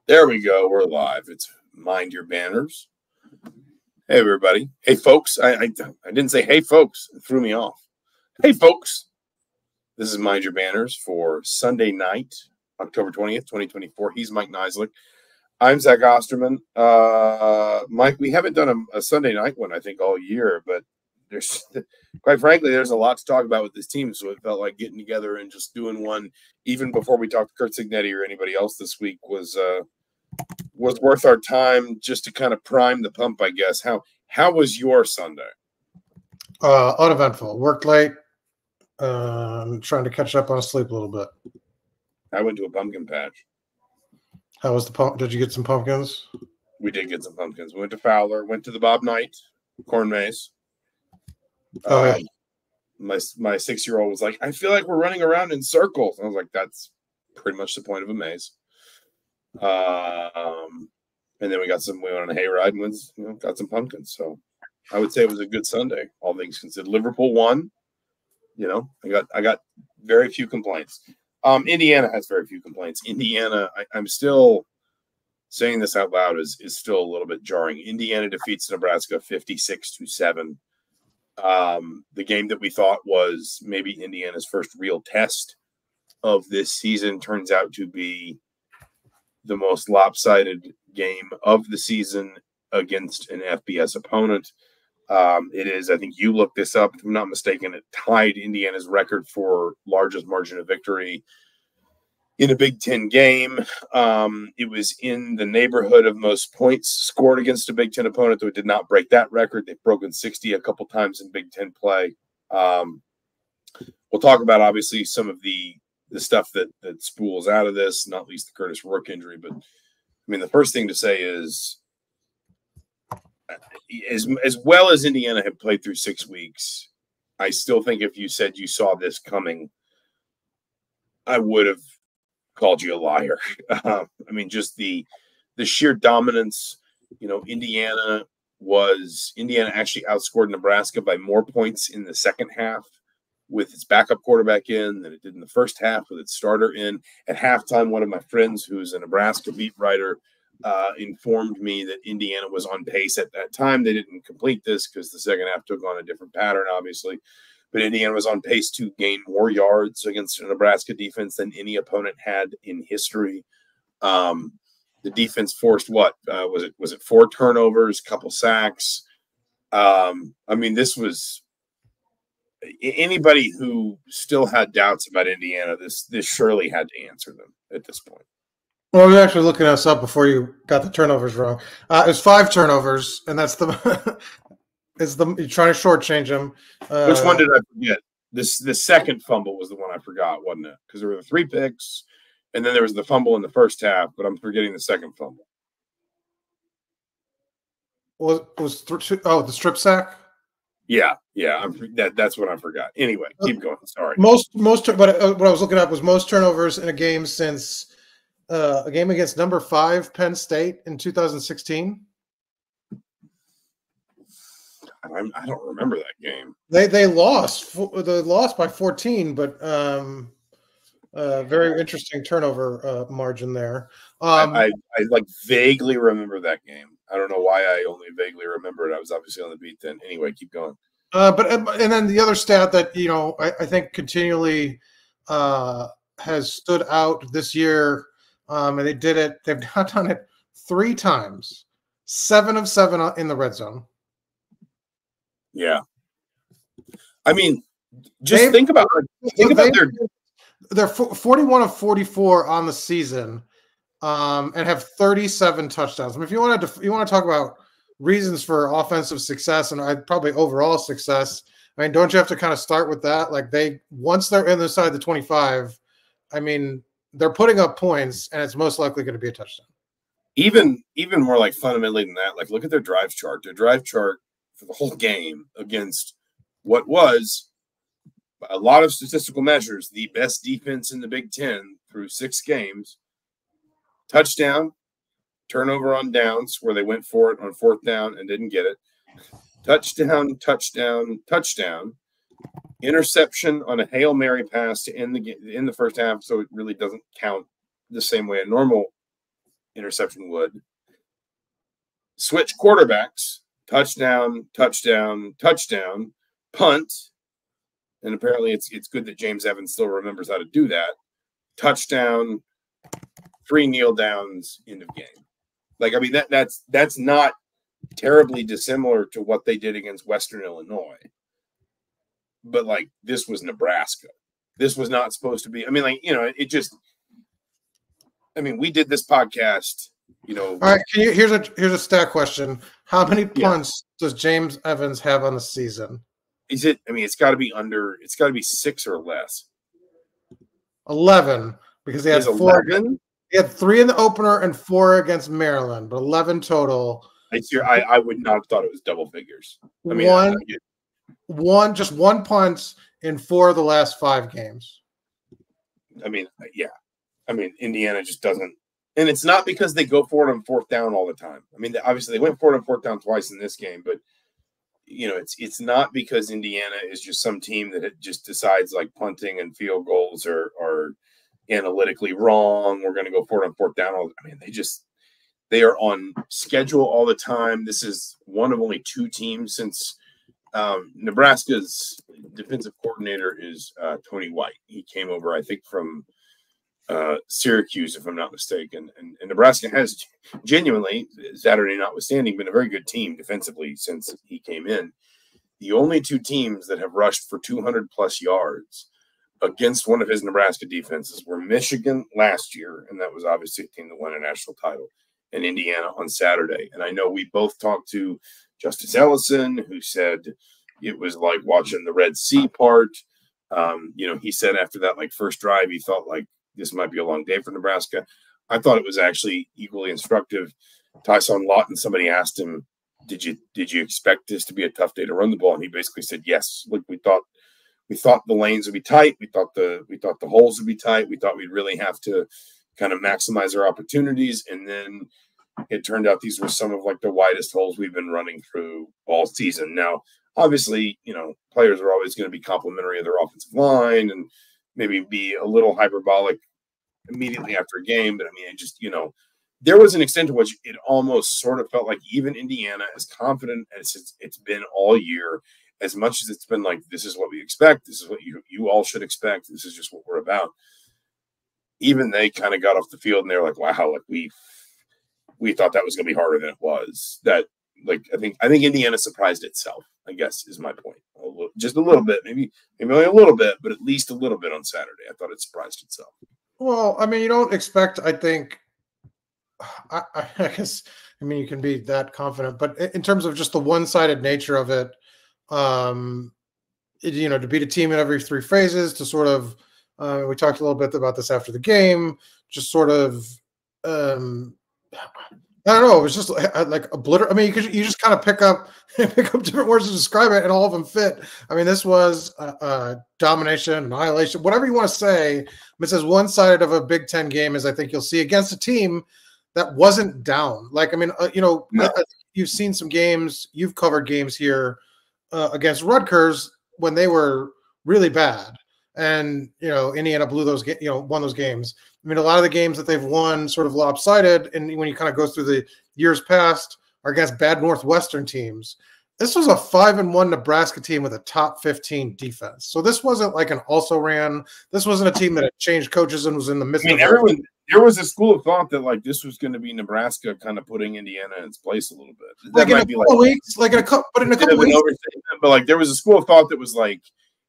There we go. We're live. It's Mind Your Banners. Hey, everybody. Hey, folks. I didn't say hey, folks. It threw me off. Hey, folks. This is Mind Your Banners for Sunday night, October 20th, 2024. He's Mike Niziolek. I'm Zach Osterman. Mike, we haven't done a Sunday night one, I think, all year, but there's, quite frankly, there's a lot to talk about with this team, so it felt like getting together and just doing one, even before we talked to Kurtis Rourke or anybody else this week, was worth our time just to kind of prime the pump, I guess. How was your Sunday? Uneventful. Worked late. Trying to catch up on sleep a little bit. I went to a pumpkin patch. How was the pump? Did you get some pumpkins? We did get some pumpkins. We went to Fowler, went to the Bob Knight corn maze. Oh, yeah. My 6-year-old was like, I feel like we're running around in circles. I was like, that's pretty much the point of a maze. And then we went on a hayride and got some pumpkins. So I would say it was a good Sunday, all things considered. Liverpool won. I got very few complaints. Indiana has very few complaints. Indiana, I'm still saying this out loud, is still a little bit jarring. Indiana defeats Nebraska 56-7. The game that we thought was maybe Indiana's first real test of this season turns out to be the most lopsided game of the season against an FBS opponent. It is, I think you looked this up, if I'm not mistaken, it tied Indiana's record for largest margin of victory in a Big Ten game. It was in the neighborhood of most points scored against a Big Ten opponent, though it did not break that record. They've broken 60 a couple times in Big Ten play. We'll talk about, obviously, some of the stuff that spools out of this, not least the Kurtis Rourke injury. But, I mean, the first thing to say is, as well as Indiana had played through 6 weeks, I still think if you said you saw this coming, I would have called you a liar. I mean, just the sheer dominance. Indiana actually outscored Nebraska by more points in the second half with its backup quarterback in than it did in the first half with its starter in. At halftime, one of my friends who's a Nebraska beat writer informed me that Indiana was on pace at that time. They didn't complete this because the second half took on a different pattern, obviously. But Indiana was on pace to gain more yards against a Nebraska defense than any opponent had in history. The defense forced what? Was it 4 turnovers, a couple sacks? I mean, this was anybody who still had doubts about Indiana, this surely had to answer them at this point. Well, I was actually looking us up before you got the turnovers wrong. It was 5 turnovers, and that's the you're trying to shortchange them. Which one did I forget? The second fumble was the one I forgot, wasn't it? Because there were the 3 picks, and then there was the fumble in the first half, but I'm forgetting the second fumble. The strip sack? Yeah. That's what I forgot. Anyway, keep going. Sorry. But what I was looking up was most turnovers in a game since a game against number 5 Penn State in 2016. I don't remember that game. They lost. They lost by 14, but very interesting turnover margin there. I like vaguely remember that game. I don't know why I only vaguely remember it. I was obviously on the beat then. Anyway, keep going. And then the other stat that I think continually has stood out this year, and they did it. They've now done it 3 times, 7 of 7 in the red zone. Yeah, I mean, just think about they're 41 of 44 on the season, and have 37 touchdowns. I mean, if you want to talk about reasons for offensive success and probably overall success, I mean, don't you have to kind of start with that? Like once they're inside the 25, I mean, they're putting up points, and it's most likely going to be a touchdown. Even more like fundamentally than that, like look at their drive chart. Their drive chart for the whole game against what was a lot of statistical measures, the best defense in the Big Ten through 6 games. Touchdown, turnover on downs where they went for it on 4th down and didn't get it. Touchdown, interception on a Hail Mary pass to end the first half, so it really doesn't count the same way a normal interception would. Switch quarterbacks, touchdown, touchdown, touchdown, punt, and apparently it's good that James Evans still remembers how to do that. Touchdown, 3 kneel downs, end of game. Like, I mean, that's not terribly dissimilar to what they did against Western Illinois. But like, this was Nebraska. This was not supposed to be. I mean, like, you know, it just. I mean, we did this podcast. You know. All right. Here's a stat question. How many punts does James Evans have on the season? Is it? I mean, it's got to be under. It's got to be 6 or less. 11, because he had 4. 11? He had 3 in the opener and 4 against Maryland, but 11 total. I would not have thought it was double figures. I mean, just one punt in 4 of the last 5 games. I mean, yeah. I mean, Indiana just doesn't, and it's not because they go for it on 4th down all the time. I mean, obviously they went for it on 4th down twice in this game, but you know, it's not because Indiana is just some team that just decides like punting and field goals are analytically wrong. We're going to go for it on 4th down. I mean, they are on schedule all the time. This is one of only 2 teams since Nebraska's defensive coordinator is Tony White. He came over, I think, from Syracuse, if I'm not mistaken. And Nebraska has genuinely, Saturday notwithstanding, been a very good team defensively since he came in. The only 2 teams that have rushed for 200-plus yards against one of his Nebraska defenses were Michigan last year, and that was obviously a team that won a national title, and Indiana on Saturday. And I know we both talked to Justice Ellison, who said it was like watching the Red Sea part. You know, he said after that, like, first drive, he thought like this might be a long day for Nebraska. I thought it was actually equally instructive. Tyson Lawton, somebody asked him, did you expect this to be a tough day to run the ball? And he basically said, yes. Look, we thought the lanes would be tight. We thought the holes would be tight. We thought we'd really have to kind of maximize our opportunities. And then it turned out these were some of like the widest holes we've been running through all season. Now, obviously, you know, players are always going to be complimentary of their offensive line and maybe be a little hyperbolic immediately after a game. But I mean, it just, you know, there was an extent to which it almost sort of felt like even Indiana, as confident as it's been all year, as much as it's been like, this is what we expect, this is what you all should expect, this is just what we're about. Even they kind of got off the field and they were like, wow, like we thought that was going to be harder than it was. That, like, I think Indiana surprised itself, I guess, is my point. Just a little bit, maybe only a little bit, but at least a little bit on Saturday. I thought it surprised itself. Well, I mean, you don't expect, I think, I guess, I mean, you can be that confident, but in terms of just the one-sided nature of it, you know, to beat a team in every 3 phases, to sort of, we talked a little bit about this after the game, just sort of, I don't know. It was just like obliterate. I mean, you just kind of pick up different words to describe it, and all of them fit. I mean, this was domination, annihilation, whatever you want to say. It's as one-sided of a Big Ten game as I think you'll see against a team that wasn't down. Like, I mean, you know, you've seen some games, you've covered games here against Rutgers when they were really bad, and you know, Indiana blew those, won those games. I mean, a lot of the games that they've won sort of lopsided, and when you kind of go through the years past, are against bad Northwestern teams. This was a 5-1 Nebraska team with a top 15 defense. So this wasn't like an also ran. This wasn't a team that had changed coaches and was in the midst of everyone. There was a school of thought that like this was going to be Nebraska kind of putting Indiana in its place a little bit. That like in a couple weeks, like in a couple weeks. But like there was a school of thought that was like,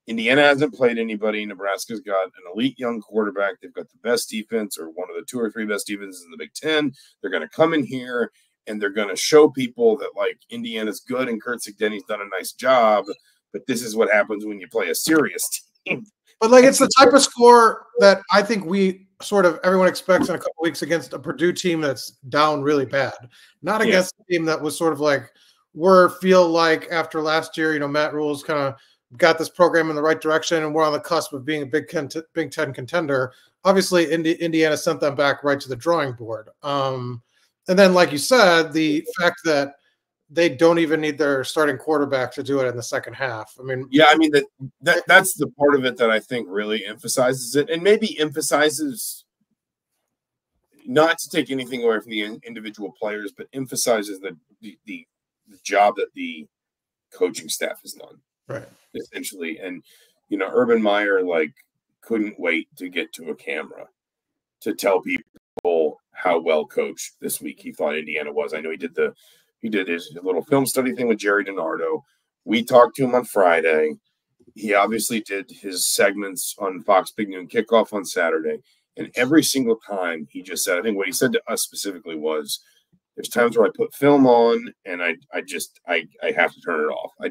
Indiana hasn't played anybody. Nebraska's got an elite young quarterback. They've got the best defense, or one of the 2 or 3 best defenses in the Big Ten. They're going to come in here and they're going to show people that like Indiana's good and Kurt Denny's done a nice job. But this is what happens when you play a serious team. But like it's the type of score that I think we sort of everyone expects in a couple weeks against a Purdue team that's down really bad, not against a team that was sort of like feel like after last year, you know, Matt Rule's kind of got this program in the right direction, and we're on the cusp of being a Big Ten contender. Obviously, Indiana sent them back right to the drawing board. And then, like you said, the fact that they don't even need their starting quarterback to do it in the second half. I mean, yeah, I mean that's the part of it that I think really emphasizes it, and maybe emphasizes, not to take anything away from the individual players, but emphasizes the job that the coaching staff has done, right? Essentially. And Urban Meyer couldn't wait to get to a camera to tell people how well coached this week he thought Indiana was. I know he did his little film study thing with Jerry DiNardo. We talked to him on Friday. He obviously did his segments on Fox Big Noon Kickoff on Saturday. And every single time he just said, I think what he said to us specifically was, there's times where I put film on and I have to turn it off. I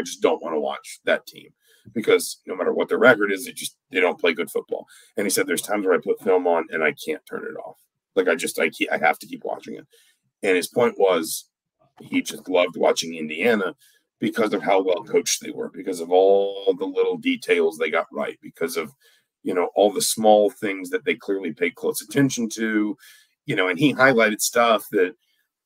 just don't want to watch that team because no matter what their record is, they don't play good football. And he said, there's times where I put film on and I can't turn it off. I have to keep watching it. And his point was he just loved watching Indiana because of how well coached they were, because of all the little details they got right, because of, all the small things that they clearly paid close attention to, and he highlighted stuff that,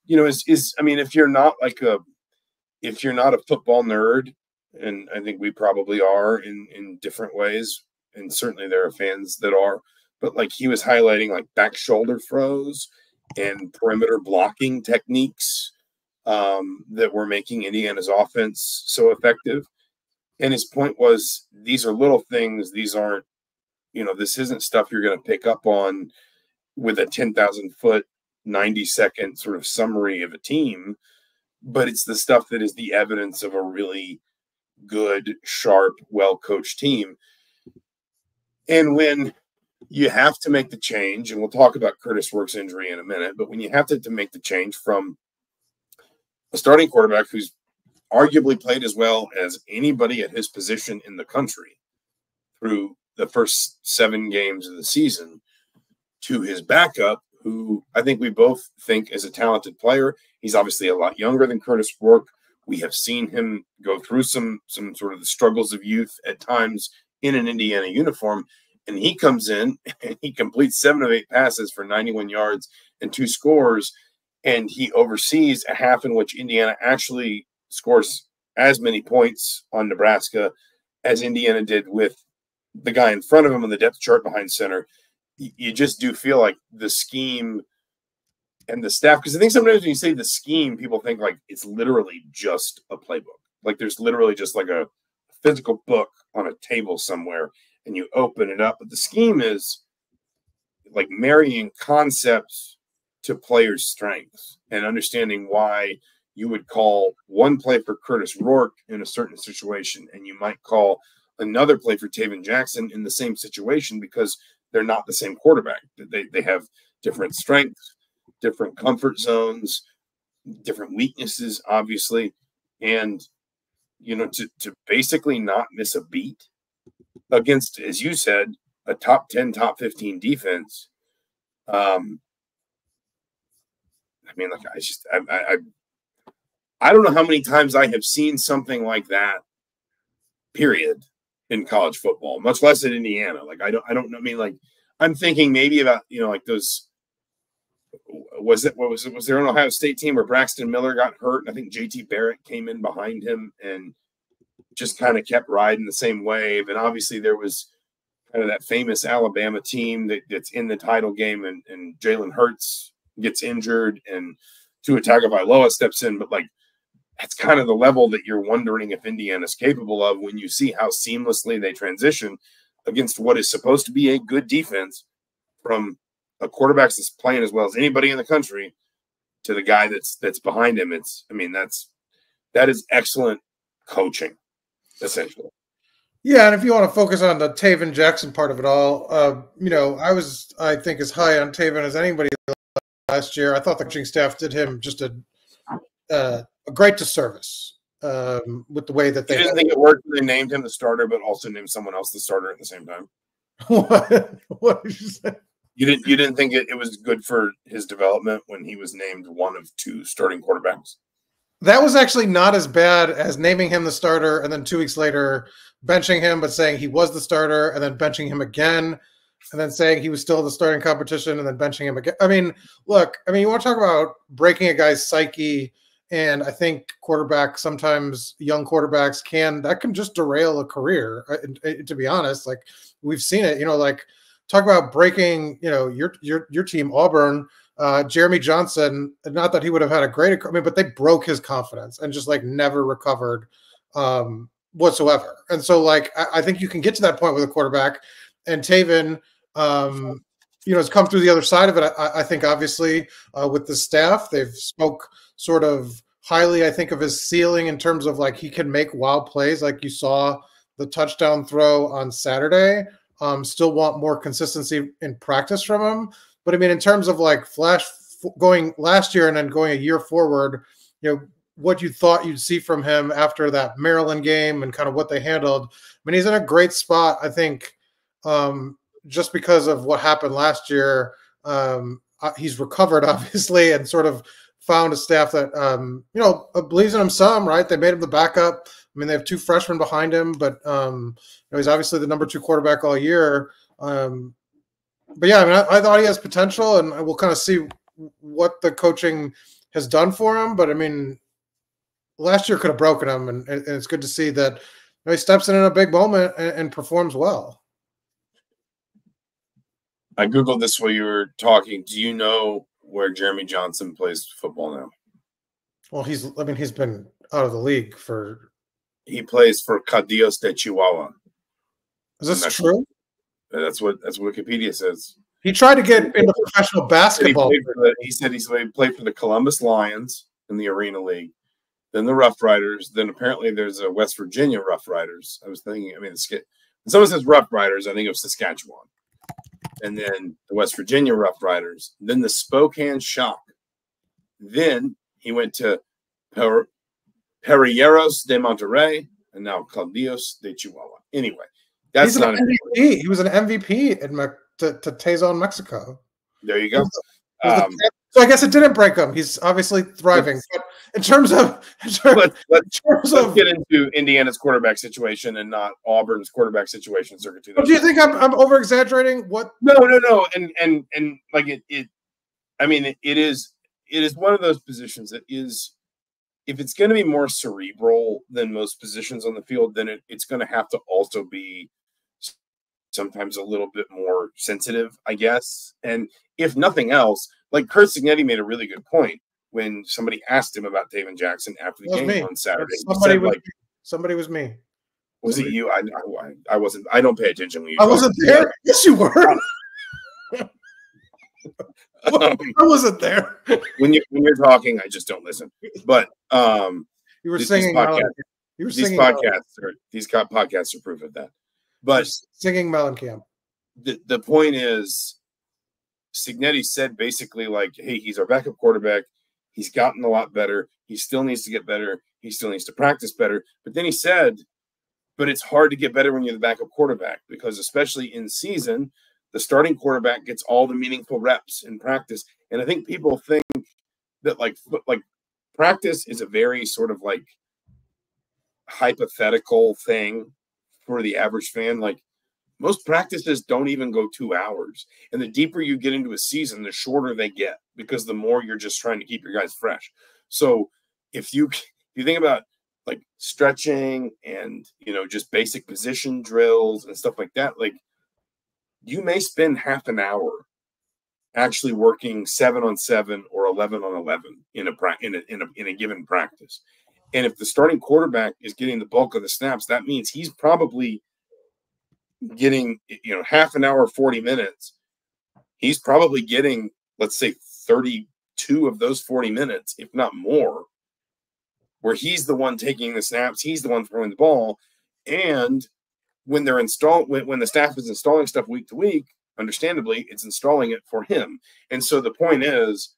if you're not a football nerd, and I think we probably are in different ways, and certainly there are fans that are, but he was highlighting back shoulder throws and perimeter blocking techniques that were making Indiana's offense so effective. And his point was, these are little things. These aren't, this isn't stuff you're going to pick up on with a 10,000-foot, 90-second sort of summary of a team, but it's the stuff that is the evidence of a really good, sharp, well-coached team. And when you have to make the change, and we'll talk about Kurtis Rourke's injury in a minute, but when you have to make the change from a starting quarterback who's arguably played as well as anybody at his position in the country through the first 7 games of the season to his backup, who I think we both think is a talented player. He's obviously a lot younger than Kurtis Rourke. We have seen him go through some sort of the struggles of youth at times in an Indiana uniform, and he comes in and he completes 7 of 8 passes for 91 yards and 2 scores, and he oversees a half in which Indiana actually scores as many points on Nebraska as Indiana did with the guy in front of him on the depth chart behind center. You just do feel like the scheme and the staff, because I think sometimes when you say the scheme, people think it's literally just a playbook. There's literally just a physical book on a table somewhere and you open it up. But the scheme is marrying concepts to players' strengths and understanding why you would call one play for Kurtis Rourke in a certain situation and you might call another play for Taven Jackson in the same situation, because they're not the same quarterback. They have different strengths, different comfort zones, different weaknesses, obviously. And, to basically not miss a beat against, as you said, a top 10, top 15 defense. I don't know how many times I have seen something like that, period, in college football, much less in Indiana. I don't know. I'm thinking maybe about, those, was there an Ohio State team where Braxton Miller got hurt? And I think JT Barrett came in behind him and just kind of kept riding the same wave. And obviously there was kind of that famous Alabama team that's in the title game and Jalen Hurts gets injured and Tua Tagovailoa steps in. But that's kind of the level that you're wondering if Indiana's capable of when you see how seamlessly they transition against what is supposed to be a good defense from a quarterback that's playing as well as anybody in the country to the guy that's behind him. That is excellent coaching, essentially. Yeah, and if you want to focus on the Taven Jackson part of it all, I think as high on Taven as anybody last year. I thought the coaching staff did him just a great disservice with the way that they. You didn't think it worked when they named him the starter, but also named someone else the starter at the same time. What did you say? You didn't think it was good for his development when he was named one of 2 starting quarterbacks? That was actually not as bad as naming him the starter and then 2 weeks later benching him, but saying he was the starter and then benching him again and then saying he was still the starting competition and then benching him again. Look, you want to talk about breaking a guy's psyche, and I think sometimes young quarterbacks can just derail a career, to be honest. We've seen it, talk about breaking, your team, Auburn, Jeremy Johnson, not that he would have had a great, but they broke his confidence and just like never recovered whatsoever. And so like, I think you can get to that point with a quarterback, and Taven, has come through the other side of it. I think obviously with the staff, they've spoke sort of highly, I think, of his ceiling in terms of like he can make wild plays, like you saw the touchdown throw on Saturday. Still want more consistency in practice from him. But I mean, in terms of like going last year and then going a year forward, what you thought you'd see from him after that Maryland game and kind of what they handled. I mean, he's in a great spot, I think, just because of what happened last year. He's recovered, obviously, and sort of found a staff that, believes in him some, right? They made him the backup. I mean, they have 2 freshmen behind him, but he's obviously the number 2 quarterback all year. But yeah, I mean, I thought he has potential, and we'll kind of see what the coaching has done for him. But I mean, last year could have broken him, and it's good to see that he steps in a big moment and performs well. I Googled this while you were talking. Do you know where Jeremy Johnson plays football now? Well, he's been out of the league for. He plays for Cadillos de Chihuahua. Is this true? That's what Wikipedia says. He tried to get into professional basketball. He said he played for the Columbus Lions in the Arena League, then the Rough Riders, then apparently there's a West Virginia Rough Riders. I was thinking, when someone says Rough Riders, I think of Saskatchewan. And then the West Virginia Rough Riders, then the Spokane Shock. Then he went to Perilleros de Monterrey, and now Cadillos de Chihuahua. Anyway, that's not an MVP. He was an MVP to Tezon, Mexico. There you go. So I guess it didn't break him. He's obviously thriving. But in terms of let's get into Indiana's quarterback situation and not Auburn's quarterback situation. But do you think I'm over exaggerating? What? No. And like it. I mean, it is one of those positions that is, if it's going to be more cerebral than most positions on the field, then it's going to have to also be sometimes a little bit more sensitive, I guess. And if nothing else, like Curt Cignetti made a really good point when somebody asked him about Taven Jackson after the game on Saturday. Somebody was me. Was it you? I wasn't. I don't pay attention when you. I wasn't there. Yes, you were. I wasn't there. When you're talking, I just don't listen. But you were singing. These podcasts are proof of that. But singing Mellencamp. The point is, Cignetti said basically like, hey, he's our backup quarterback. He's gotten a lot better. He still needs to get better. He still needs to practice better. But then he said, but it's hard to get better when you're the backup quarterback, because especially in season, the starting quarterback gets all the meaningful reps in practice. And I think people think that like practice is a very sort of like hypothetical thing for the average fan. Like, most practices don't even go 2 hours. And the deeper you get into a season, the shorter they get, because the more you're just trying to keep your guys fresh. So if you think about like stretching and, just basic position drills and stuff like that, like you may spend half an hour actually working 7-on-7 or 11-on-11 in a given practice. And if the starting quarterback is getting the bulk of the snaps, that means he's probably getting, half an hour, 40 minutes. He's probably getting, let's say, 32 of those 40 minutes, if not more, where he's the one taking the snaps, he's the one throwing the ball. And when they're when the staff is installing stuff week to week, understandably, it's installing it for him. And so the point is,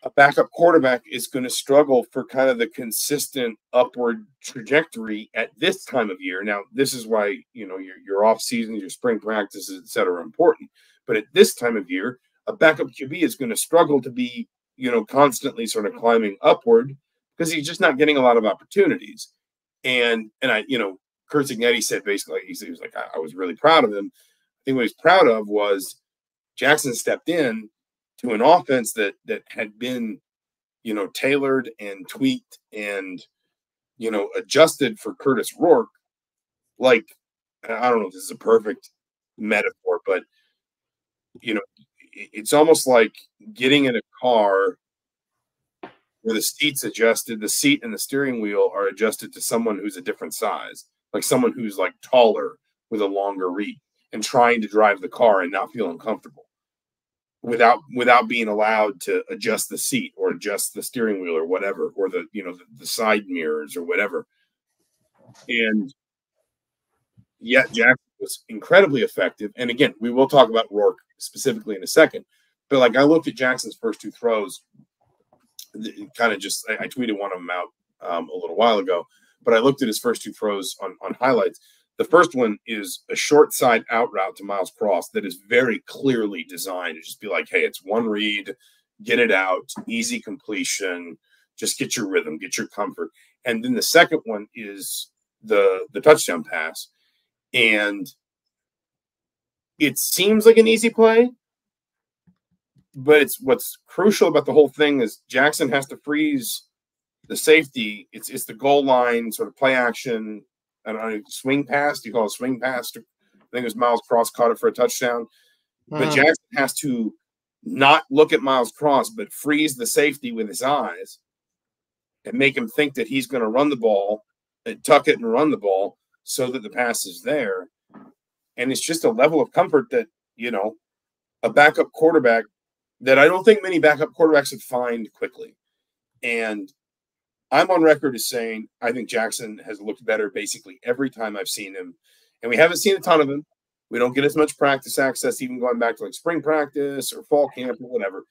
a backup quarterback is going to struggle for kind of the consistent upward trajectory at this time of year. Now, this is why, your off season, your spring practices, et cetera, are important. But at this time of year, a backup QB is going to struggle to be, constantly sort of climbing upward, because he's just not getting a lot of opportunities. And Curt Cignetti said basically, he was like, I was really proud of him. I think what he's proud of was Jackson stepped in to an offense that had been, tailored and tweaked and, adjusted for Kurtis Rourke. Like, I don't know if this is a perfect metaphor, but it's almost like getting in a car where the seat's adjusted, the seat and the steering wheel are adjusted to someone who's a different size, like someone who's like taller with a longer reach, and trying to drive the car and not feel uncomfortable without being allowed to adjust the seat or adjust the steering wheel or whatever, or the side mirrors or whatever. And yet Jackson was incredibly effective. And again, we will talk about Rourke specifically in a second. But like, I looked at Jackson's first two throws, kind of just, I tweeted one of them out a little while ago, but I looked at his first two throws on highlights. The first one is a short side out route to Miles Cross that is very clearly designed to just be like, hey, it's one read, get it out, easy completion, just get your rhythm, get your comfort. And then the second one is the touchdown pass. And it seems like an easy play, but it's what's crucial about the whole thing is Jackson has to freeze the safety. It's the goal line sort of play action. I don't know, swing pass. Do you call it a swing pass? I think it was Miles Cross caught it for a touchdown. But Jackson has to not look at Miles Cross, but freeze the safety with his eyes and make him think that he's going to run the ball and tuck it and run the ball so that the pass is there. And it's just a level of comfort that, a backup quarterback that I don't think many backup quarterbacks would find quickly. And I'm on record as saying I think Jackson has looked better basically every time I've seen him. And we haven't seen a ton of him. We don't get as much practice access, even going back to like spring practice or fall camp or whatever.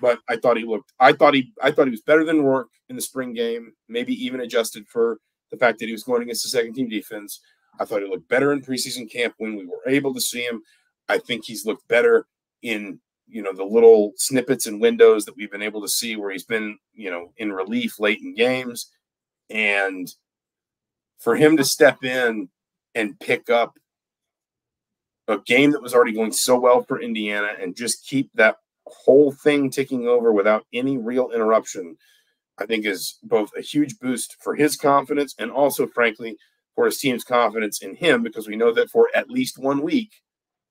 But I thought he was better than Rourke in the spring game, maybe even adjusted for the fact that he was going against the second team defense. I thought he looked better in preseason camp when we were able to see him. I think he's looked better in the little snippets and windows that we've been able to see where he's been, in relief late in games. And for him to step in and pick up a game that was already going so well for Indiana and just keep that whole thing ticking over without any real interruption, I think is both a huge boost for his confidence and also, frankly, for his team's confidence in him, because we know that for at least 1 week,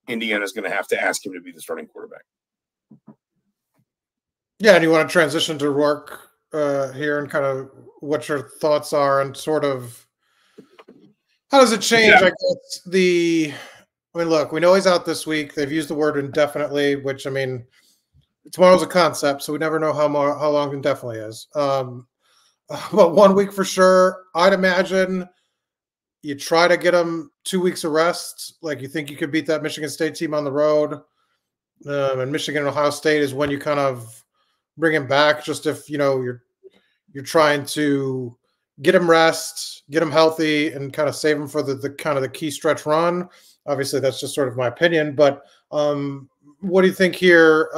Indiana's going to have to ask him to be the starting quarterback. Yeah, and you want to transition to Rourke here and kind of what your thoughts are and sort of how does it change, I guess, look, we know he's out this week. They've used the word indefinitely, which, tomorrow's a concept, so we never know how long indefinitely is. But 1 week for sure. I'd imagine you try to get him 2 weeks of rest. Like, you think you could beat that Michigan State team on the road. And Michigan and Ohio State is when you kind of bring him back, just if you're trying to get him rest, get him healthy, and kind of save him for the kind of the key stretch run. Obviously, that's just sort of my opinion, but what do you think here?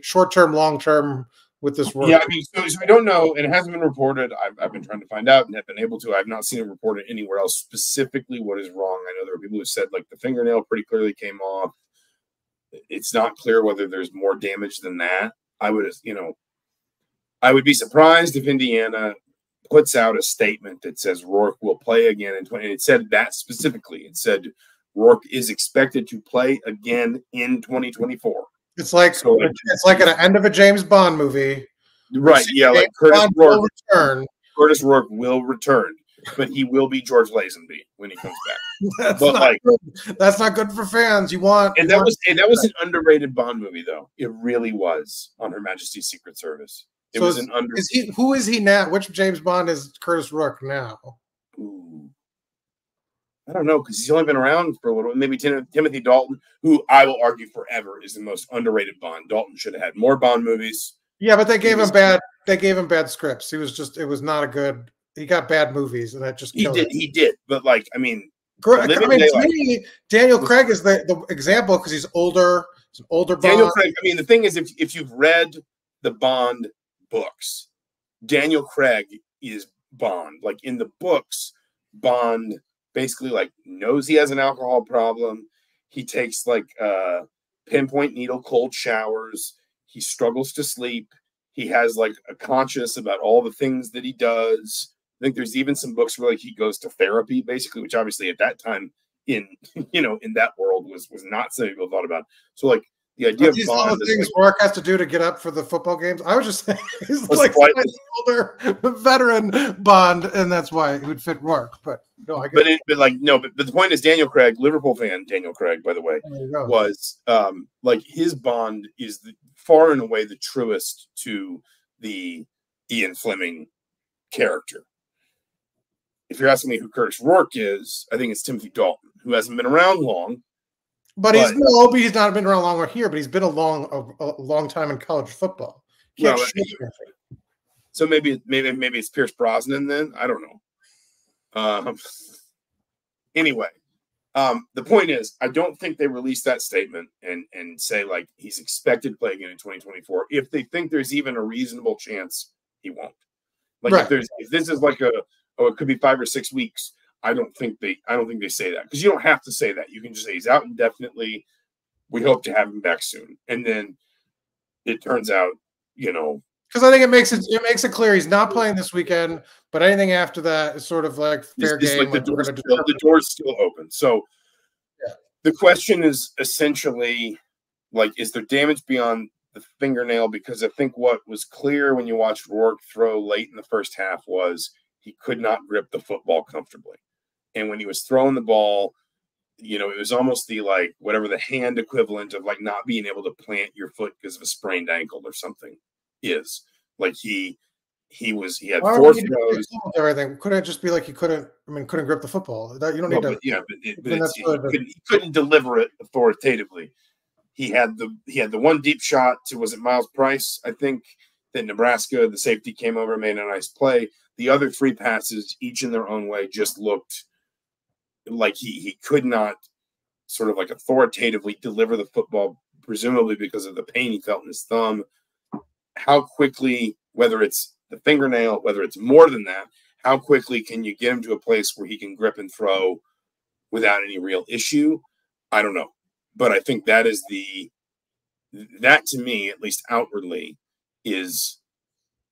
Short term, long term with this work. Yeah, so I don't know, and it hasn't been reported. I've been trying to find out and have been able to. I've not seen it reported anywhere else specifically what is wrong. I know there are people who said like the fingernail pretty clearly came off. It's not clear whether there's more damage than that. I would be surprised if Indiana puts out a statement that says Rourke will play again in 20. And it said that specifically. It said Rourke is expected to play again in 2024. It's like at the end of a James Bond movie, right? Yeah, like Kurtis Rourke will return. Kurtis Rourke will return, but he will be George Lazenby when he comes back. That's not good for fans. That was an underrated Bond movie, though. It really was, on Her Majesty's Secret Service. Who is he now? Which James Bond is Kurtis Rourke now? Ooh. I don't know, because he's only been around for a little. Maybe Timothy Dalton, who I will argue forever is the most underrated Bond. Dalton should have had more Bond movies. Yeah, but they gave him bad scripts. It was not a good. He got bad movies, and that just killed him. He did. But to me, Daniel Craig is the example because he's older. He's an older Bond. Daniel Craig. The thing is, if you've read the Bond books, Daniel Craig is Bond. Like in the books, Bond basically knows he has an alcohol problem. He takes pinpoint needle cold showers. He struggles to sleep. He has a conscience about all the things that he does. I think there's even some books where he goes to therapy, basically, which obviously at that time in in that world was not something people thought about. So like the idea But of these are Bond the things Rourke has to do to get up for the football games. I was just saying he's like older veteran Bond, and that's why it would fit Rourke. But no, I get but the point is Daniel Craig, Liverpool fan Daniel Craig, by the way, was like his Bond is far and away the truest to the Ian Fleming character. If you're asking me who Kurtis Rourke is, I think it's Timothy Dalton, who hasn't been around long. But he's not been around longer here, but he's been a long time in college football. So maybe it's Pierce Brosnan then. I don't know. Anyway, the point is, I don't think they release that statement and say like he's expected to play again in 2024 if they think there's even a reasonable chance he won't. Like if this is like it could be 5 or 6 weeks. I don't think they say that, because you don't have to say that. You can just say he's out indefinitely. We hope to have him back soon, and then it turns out, because I think it makes it clear he's not playing this weekend, but anything after that is sort of like fair game. Like the door's still open. So the question is essentially like, is there damage beyond the fingernail? Because I think what was clear when you watched Rourke throw late in the first half was he could not grip the football comfortably. And when he was throwing the ball, it was almost the like whatever the hand equivalent of like not being able to plant your foot because of a sprained ankle or something is. Like he had 4 throws. Everything couldn't it just be like he couldn't grip the football. That you don't need to. He couldn't deliver it authoritatively. He had the one deep shot to, was it Miles Price? I think that Nebraska, the safety came over and made a nice play. The other 3 passes, each in their own way, just looked like he could not sort of like authoritatively deliver the football, presumably because of the pain he felt in his thumb. How quickly, whether it's the fingernail, whether it's more than that, how quickly can you get him to a place where he can grip and throw without any real issue? I don't know. But I think that to me, at least outwardly, is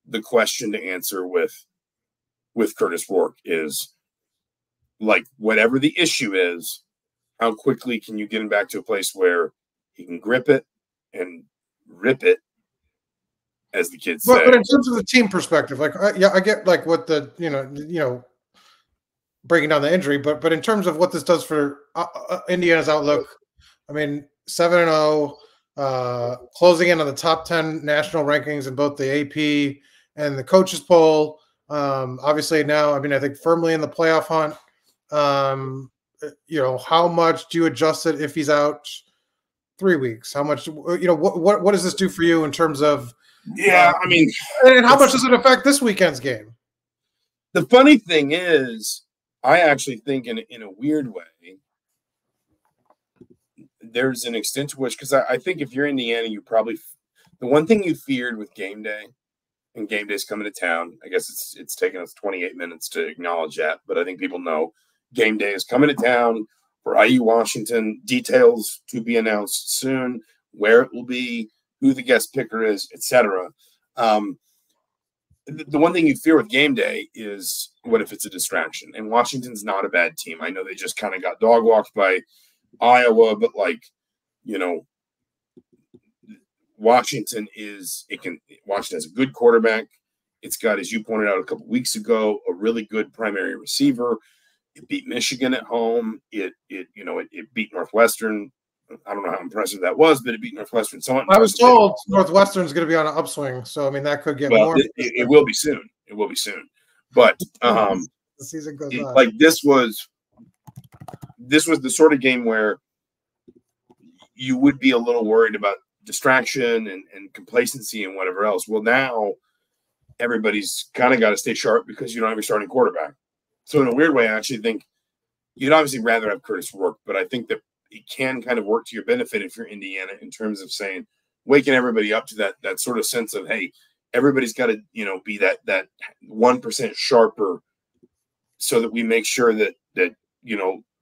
the question to answer with Kurtis Rourke is like, whatever the issue is, how quickly can you get him back to a place where he can grip it and rip it, as the kids say. But in terms of the team perspective, like, I get like what the, breaking down the injury, but in terms of what this does for Indiana's outlook, I mean, 7-0, closing in on the top 10 national rankings in both the AP and the coaches poll. Obviously now, I think firmly in the playoff hunt. How much do you adjust it if he's out 3 weeks? How much, what does this do for you in terms of, and how much does it affect this weekend's game? The funny thing is, I actually think in a weird way, there's an extent to which, because I think if you're Indiana, you probably, the one thing you feared with game day, and game day's coming to town, I guess it's taken us 28 minutes to acknowledge that, but I think people know game day is coming to town for IU Washington. Details to be announced soon, where it will be, who the guest picker is, etc. The one thing you fear with game day is, what if it's a distraction? And Washington's not a bad team. I know they just kind of got dog walked by Iowa, but Washington has a good quarterback. It's got, as you pointed out a couple weeks ago, a really good primary receiver. It beat Michigan at home. It beat Northwestern. I don't know how impressive that was, but it beat Northwestern. I was told Northwestern's going to be on an upswing, so that could get more. It will be soon. It will be soon. But the season goes on. Like this was the sort of game where you would be a little worried about distraction and complacency and whatever else. Well, now everybody's kind of got to stay sharp because you don't have your starting quarterback. So in a weird way, I actually think you'd obviously rather have Kurtis Rourke, but I think that it can kind of work to your benefit if you're Indiana in terms of saying, waking everybody up to that sort of sense of, hey, everybody's got to, be that 1% sharper, so that we make sure that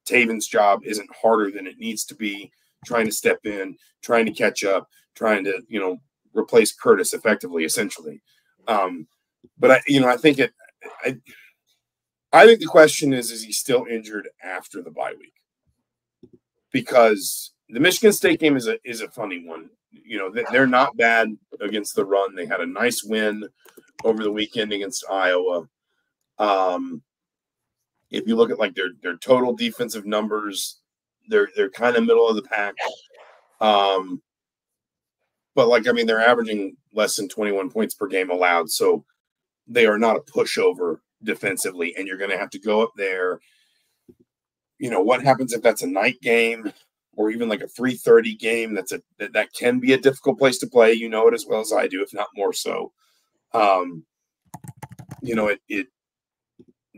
Taven's job isn't harder than it needs to be, trying to step in, trying to catch up, trying to, replace Kurtis effectively, essentially. But I think I think the question is he still injured after the bye week? because the Michigan State game is a funny one. They're not bad against the run. They had a nice win over the weekend against Iowa. If you look at like their total defensive numbers, they're kind of middle of the pack. But they're averaging less than 21 points per game allowed, so they are not a pushover defensively. And you're going to have to go up there. What happens if that's a night game or even like a 3:30 game? That can be a difficult place to play. You know it as well as I do, if not more so.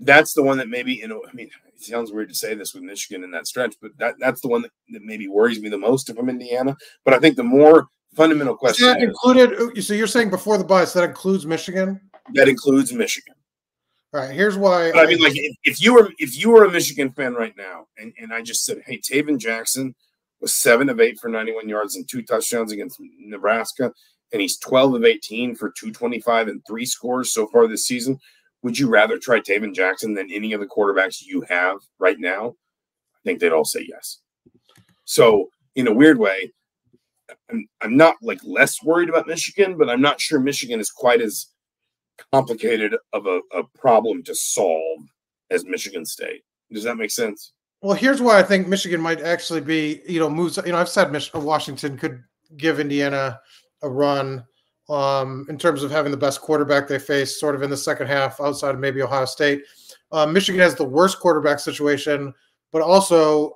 That's the one that maybe, it sounds weird to say this with Michigan in that stretch, but that's the one that maybe worries me the most if I'm Indiana. But I think the more fundamental question is that included. So you're saying before the bye, so that includes Michigan? That includes Michigan. All right. Here's why. But if you were a Michigan fan right now, and I just said, hey, Taven Jackson was 7 of 8 for 91 yards and 2 touchdowns against Nebraska, and he's 12 of 18 for 225 and 3 scores so far this season. Would you rather try Taven Jackson than any of the quarterbacks you have right now? I think they'd all say yes. So in a weird way, I'm not less worried about Michigan, but I'm not sure Michigan is quite as complicated of a problem to solve as Michigan State. Does that make sense? Well, here's why I think Michigan might actually be, moves. I've said Washington could give Indiana a run in terms of having the best quarterback they face sort of in the second half outside of maybe Ohio State. Michigan has the worst quarterback situation, but also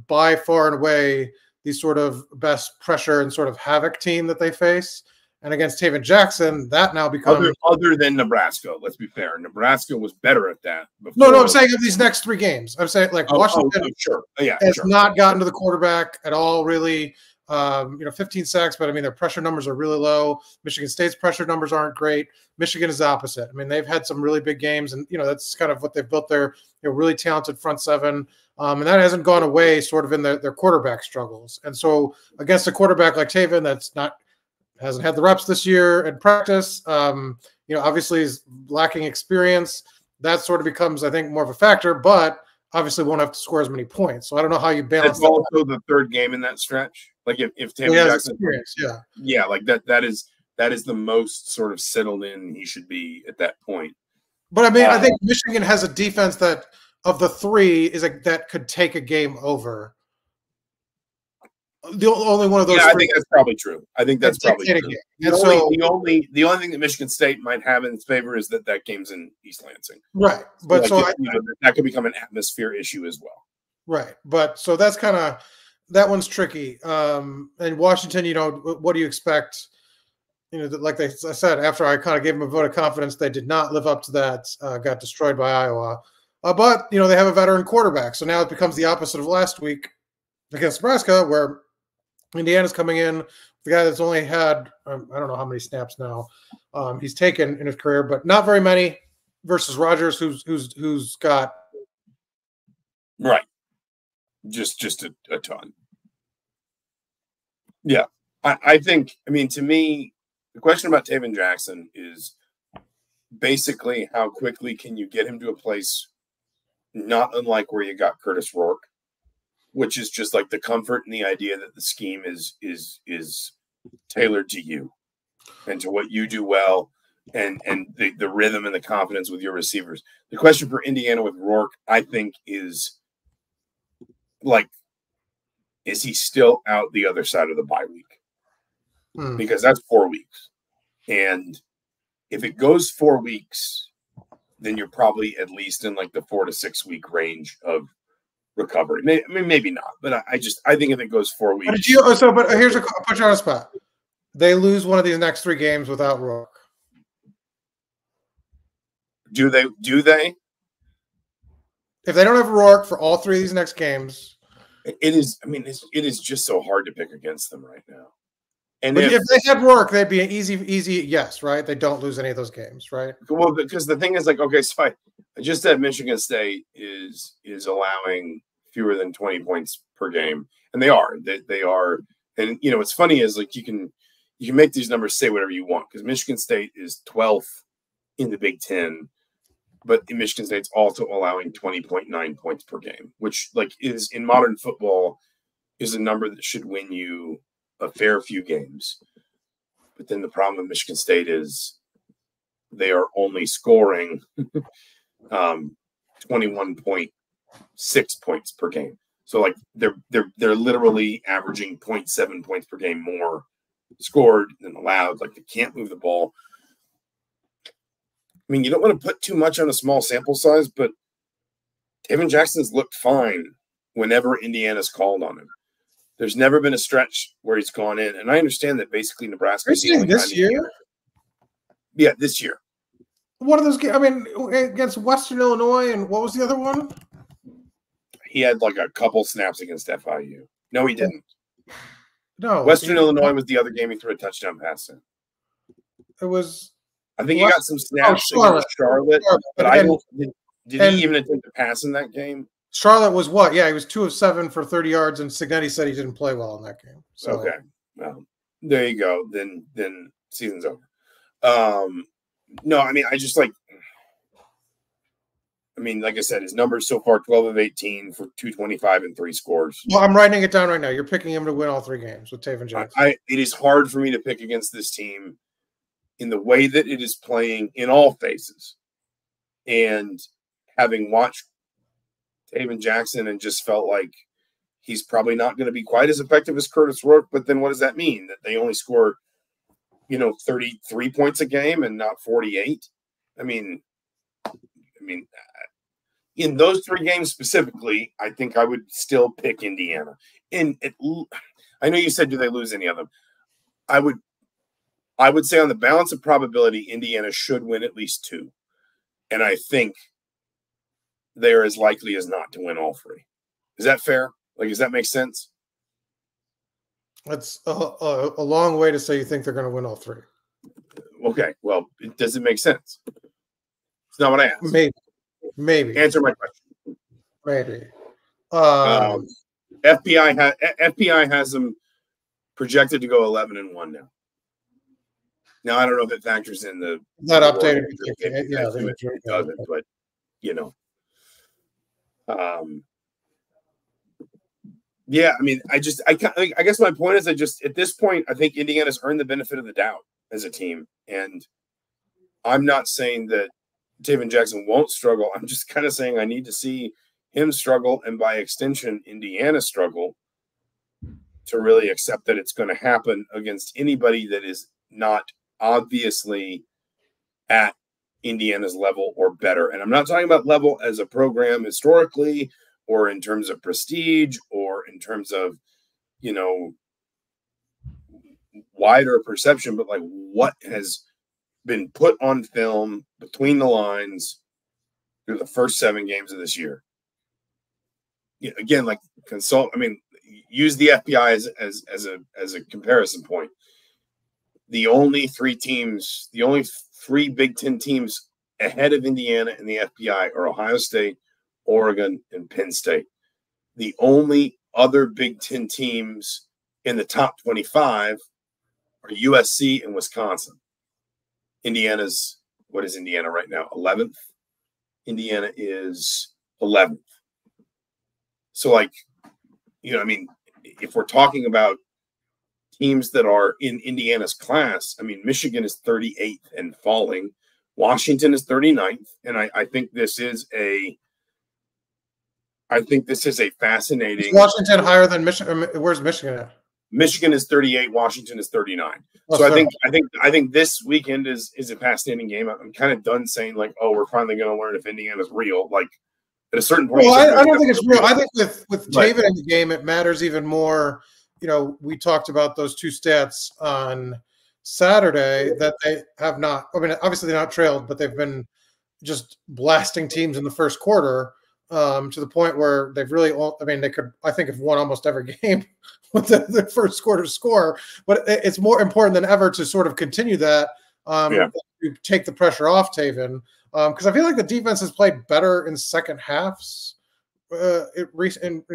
by far and away the sort of best pressure and sort of havoc team that they face. And against Taven Jackson, that now becomes other than Nebraska. Let's be fair. Nebraska was better at that. No, I'm saying of these next 3 games. I'm saying Washington has not gotten to the quarterback at all, really. 15 sacks, but their pressure numbers are really low. Michigan State's pressure numbers aren't great. Michigan is opposite. They've had some really big games, and that's kind of what they've built their really talented front seven. And that hasn't gone away sort of in their quarterback struggles. And so against a quarterback like Taven hasn't had the reps this year in practice, obviously is lacking experience. That sort of becomes, I think, more of a factor, but obviously won't have to score as many points. So I don't know how you balance that. That's also the third game in that stretch. If Taven Jackson, that is the most sort of settled in he should be at that point. But I think Michigan has a defense that of the 3 that could take a game over. The only one of those. Yeah, I think that's probably true. The only thing that Michigan State might have in its favor is that game's in East Lansing. Right, but that could become an atmosphere issue as well. Right, but so that's kind of that one's tricky. And Washington, what do you expect? Like I said, after I kind of gave them a vote of confidence, they did not live up to that. Got destroyed by Iowa. But they have a veteran quarterback, so now it becomes the opposite of last week against Nebraska, where Indiana's coming in, the guy that's only had I don't know how many snaps now he's taken in his career, but not very many, versus Rodgers, who's got right, just a ton. Yeah, I think. To me, the question about Taven Jackson is basically how quickly can you get him to a place not unlike where you got Kurtis Rourke, which is just like the comfort and the idea that the scheme is tailored to you and to what you do well, and the rhythm and the confidence with your receivers. The question for Indiana with Rourke, I think, is is he still out the other side of the bye week? Because that's 4 weeks. And if it goes 4 weeks, then you're probably at least in the 4 to 6 week range of recovery. Maybe not, but I think if it goes 4 weeks. But here's I'll put you on a spot. They lose one of these next 3 games without Rourke. Do they? If they don't have Rourke for all 3 of these next games, it is. It is just so hard to pick against them right now. And if they had Rourke, they'd be an easy yes, right? They don't lose any of those games, right? Well, because the thing is, so I just said Michigan State is allowing fewer than 20 points per game, and they are. And what's funny is you can make these numbers say whatever you want, because Michigan State is 12th in the Big Ten, but Michigan State's also allowing 20.9 points per game, which is in modern football is a number that should win you a fair few games. But then the problem with Michigan State is they are only scoring 21.6 points per game. So like they're literally averaging 0.7 points per game more scored than allowed. Like they can't move the ball. I mean, you don't want to put too much on a small sample size, but Taven Jackson's looked fine whenever Indiana's called on him. There's never been a stretch where he's gone in, and I understand that basically Nebraska. Are you saying this year? Yeah, this year. One of those games. I mean, against Western Illinois, and what was the other one? He had like a couple snaps against FIU. No, he didn't. No, Western Illinois was the other game he threw a touchdown pass in. It was. I think he got some snaps against Charlotte, but I don't. Did he even attempt to pass in that game? Charlotte was what? Yeah, he was 2 of 7 for 30 yards, and Signetti said he didn't play well in that game. So. Okay, well, there you go. Then season's over. No, I mean, like I said, his numbers so far 12 of 18 for 225 and 3 scores. Well, I'm writing it down right now. You're picking him to win all 3 games with Taven Jackson. It is hard for me to pick against this team in the way that it is playing in all phases. And having watched Taven Jackson and just felt like he's probably not going to be quite as effective as Kurtis Rourke, but then what does that mean? That they only score, 33 points a game and not 48? I mean, in those 3 games specifically, I think I would still pick Indiana. I know you said, do they lose any of them? I would say on the balance of probability, Indiana should win at least 2. And I think they are as likely as not to win all 3. Is that fair? Like, does that make sense? That's a long way to say you think they're going to win all 3. Okay. Well, does it make sense? It's not what I asked. Maybe. Answer my question. Maybe. FPI has them projected to go 11-1 now. Now I don't know if it factors in the that updated. It doesn't, but yeah. I mean, I guess my point is, at this point, I think Indiana's earned the benefit of the doubt as a team, and I'm not saying that Taven Jackson won't struggle. I'm just kind of saying I need to see him struggle, and by extension, Indiana struggle, to really accept that it's going to happen against anybody that is not obviously at Indiana's level or better. And I'm not talking about level as a program historically, or in terms of prestige, or in terms of, wider perception, but like what has been put on film between the lines through the first 7 games of this year. Again, like use the FBI as a comparison point. The only 3 Big Ten teams ahead of Indiana and the FBI are Ohio State, Oregon, and Penn State. The only other Big Ten teams in the top 25 are USC and Wisconsin. What is Indiana right now? 11th? Indiana is 11th. So, if we're talking about teams that are in Indiana's class, Michigan is 38th and falling. Washington is 39th. And I think this is a fascinating. Is Washington higher than Michigan? Where's Michigan at? Michigan is 38. Washington is 39. So I think this weekend is a fascinating game. I'm kind of done saying we're finally going to learn if Indiana's real. Like at a certain point. Well, I don't think it's real. I think with Taven in the game, it matters even more. We talked about those 2 stats on Saturday that they have not. Obviously they're not trailed, but they've been just blasting teams in the first quarter. To the point where they've really, they could, I think, have won almost every game with the first quarter score. But it's more important than ever to sort of continue that, to take the pressure off Taven. Because I feel like the defense has played better in second halves, in recent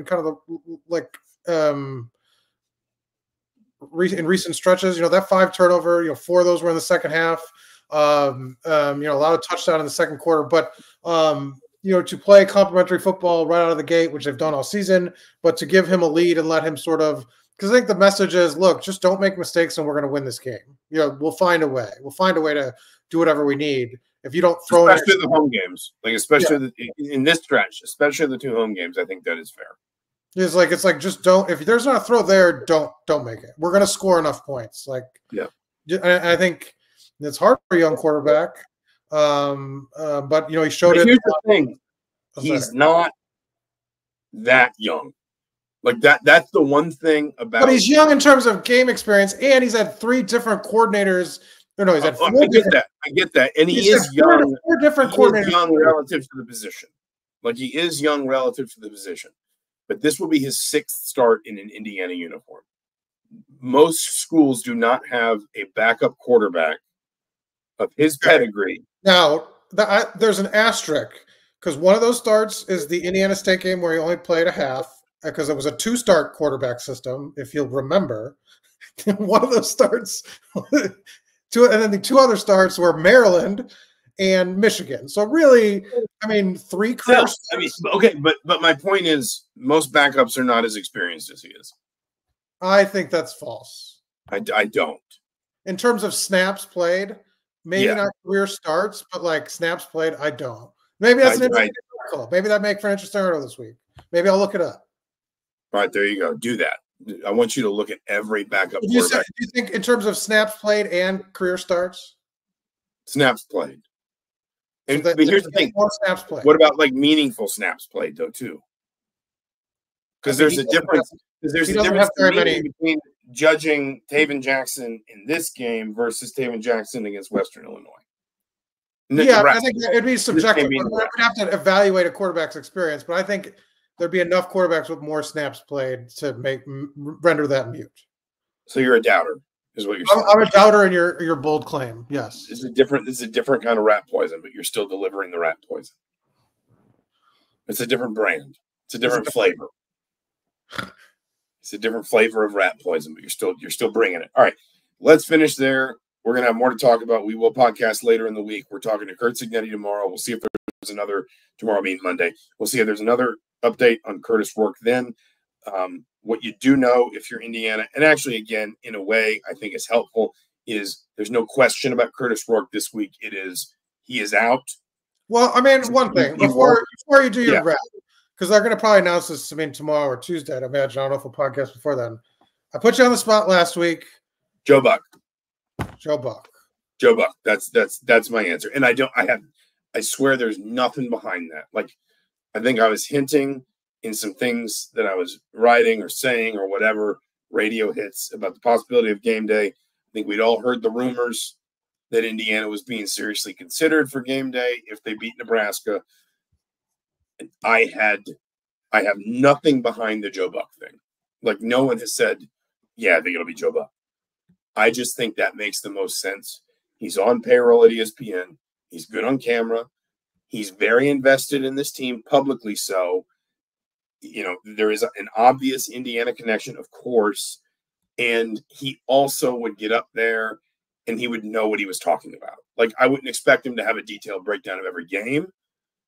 stretches. That 5 turnover, 4 of those were in the second half. A lot of touchdown in the second quarter, but. to play complementary football right out of the gate, which they've done all season, but to give him a lead and let him sort of, because I think the message is, look, just don't make mistakes and we're going to win this game. We'll find a way. We'll find a way to do whatever we need. If you don't throw especially the home games, especially in this stretch, especially the 2 home games, I think that is fair. It's like just don't. If there's not a throw there, don't make it. We're going to score enough points. I think it's hard for a young quarterback. But he showed it. Here's the thing: he's not that young. That's the one thing about. But he's young in terms of game experience, and he's had 3 different coordinators. No, he's had 4. I get that, and he is young. 4 different coordinators. He is young relative to the position. He is young relative to the position. But this will be his 6th start in an Indiana uniform. Most schools do not have a backup quarterback of his pedigree. Now, there's an asterisk because one of those starts is the Indiana State game where he only played a half because it was a 2-start quarterback system, if you'll remember. One of those starts, and then the 2 other starts were Maryland and Michigan. So really, 3 career. Okay, but my point is, most backups are not as experienced as he is. I think that's false. I don't. In terms of snaps played, maybe not career starts, but snaps played, I don't. Maybe that's an interesting article. Maybe that make for an interesting article this week. Maybe I'll look it up. All right, there you go. Do that. I want you to look at every backup quarterback. Do you think in terms of snaps played and career starts? Snaps played. But here's the thing. Snaps played. What about meaningful snaps played though too? Because there's a difference. There's a difference between judging Taven Jackson in this game versus Taven Jackson against Western Illinois. I think it'd be subjective. We'd have to evaluate a quarterback's experience, but I think there'd be enough quarterbacks with more snaps played to render that mute. So you're a doubter, is what you're saying. I'm a doubter in your bold claim. Yes, this is a different kind of rat poison, but you're still delivering the rat poison. It's a different brand. It's a different flavor. It's a different flavor of rat poison, but you're still bringing it. All right, let's finish there. We're gonna have more to talk about. We will podcast later in the week. We're talking to Kurt Signetti tomorrow. We'll see if there's another tomorrow, being Monday. We'll see if there's another update on Kurtis Rourke then. What you do know if you're Indiana, and actually, again, in a way, I think is helpful, is there's no question about Kurtis Rourke this week. He is out. Well, one thing before you do your wrap, because they're going to probably announce this, tomorrow or Tuesday, I'd imagine. I don't know if we'll podcast before then. I put you on the spot last week. Joe Buck. Joe Buck. That's my answer. And I swear there's nothing behind that. I think I was hinting in some things that I was writing or saying or whatever, radio hits about the possibility of game day. I think we'd all heard the rumors that Indiana was being seriously considered for game day if they beat Nebraska. And I have nothing behind the Joe Buck thing. No one has said, yeah, I think it'll be Joe Buck. I just think that makes the most sense. He's on payroll at ESPN. He's good on camera. He's very invested in this team publicly. So, there is an obvious Indiana connection, of course. And he also would get up there and he would know what he was talking about. I wouldn't expect him to have a detailed breakdown of every game,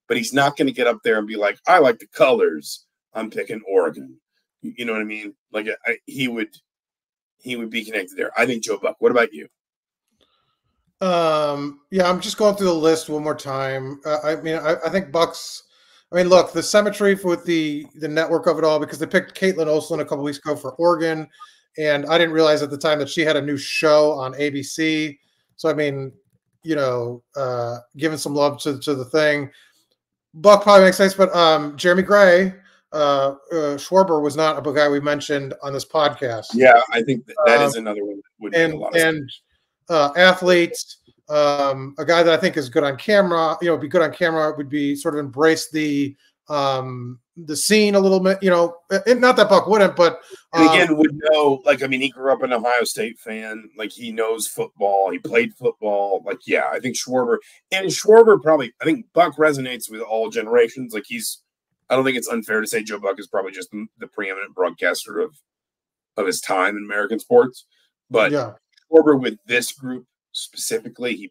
but he's not going to get up there and be like, I like the colors. I'm picking Oregon. You know what I mean? He would be connected there. I think Joe Buck. What about you? I'm just going through the list one more time. I think Buck's. Look, the symmetry with the network of it all, because they picked Caitlin Olsen a couple weeks ago for Oregon, and I didn't realize at the time that she had a new show on ABC. So giving some love to the thing. Buck probably makes sense, but Jeremy Gray, Schwarber was not a guy we mentioned on this podcast. Yeah, I think that is another one that would make a lot of sense. Athletes, a guy that I think is good on camera, be good on camera, would be sort of embrace the scene a little bit, not that Buck wouldn't, but again would know, he grew up an Ohio State fan, he knows football, he played football, I think Schwarber probably, I think Buck resonates with all generations. I don't think it's unfair to say Joe Buck is probably just the preeminent broadcaster of his time in American sports, but Schwarber with this group specifically,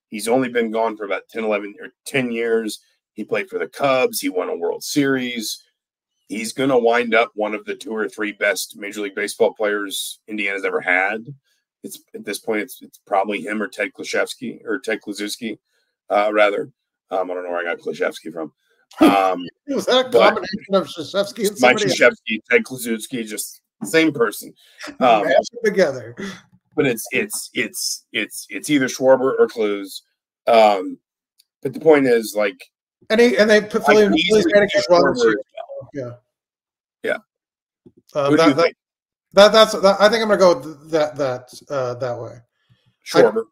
he's only been gone for about 10 years. He played for the Cubs. He won a World Series. He's going to wind up one of the 2 or 3 best Major League Baseball players Indiana's ever had. It's at this point, it's probably him or Ted Kluszewski rather. I don't know where I got Kluszewski from. Was that a combination of Krzyzewski and Mike Krzyzewski, Ted Kluszewski, just same person. Mash them together. But it's either Schwarber or Kluz. But the point is, like, and they put Philly yeah. That's I think I'm gonna go that way. Schwarber.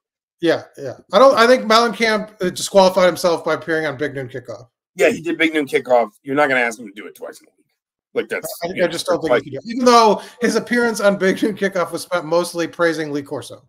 Yeah. I think Mellencamp disqualified himself by appearing on Big Noon Kickoff. Yeah, he did Big Noon Kickoff. You're not gonna ask him to do it twice in a week. Like that's. I just don't think he could do it. Even though his appearance on Big Noon Kickoff was spent mostly praising Lee Corso.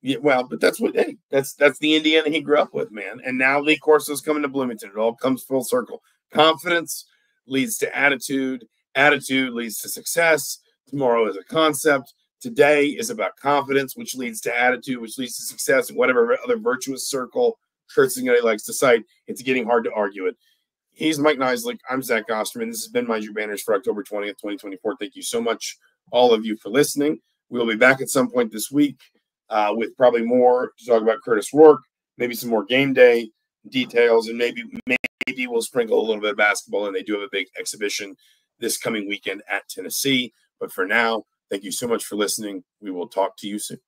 Yeah, well, but that's the Indiana he grew up with, man. And now Lee Corso's coming to Bloomington. It all comes full circle. Confidence leads to attitude. Attitude leads to success. Tomorrow is a concept. Today is about confidence, which leads to attitude, which leads to success, and whatever other virtuous circle Kurtis likes to cite. It's getting hard to argue it. He's Mike Niziolek. I'm Zach Osterman. This has been Mind Your Banners for October 20th, 2024. Thank you so much, all of you, for listening. We'll be back at some point this week with probably more to talk about Kurtis Rourke, maybe some more game day details, and maybe we'll sprinkle a little bit of basketball, and they do have a big exhibition this coming weekend at Tennessee. But for now, thank you so much for listening. We will talk to you soon.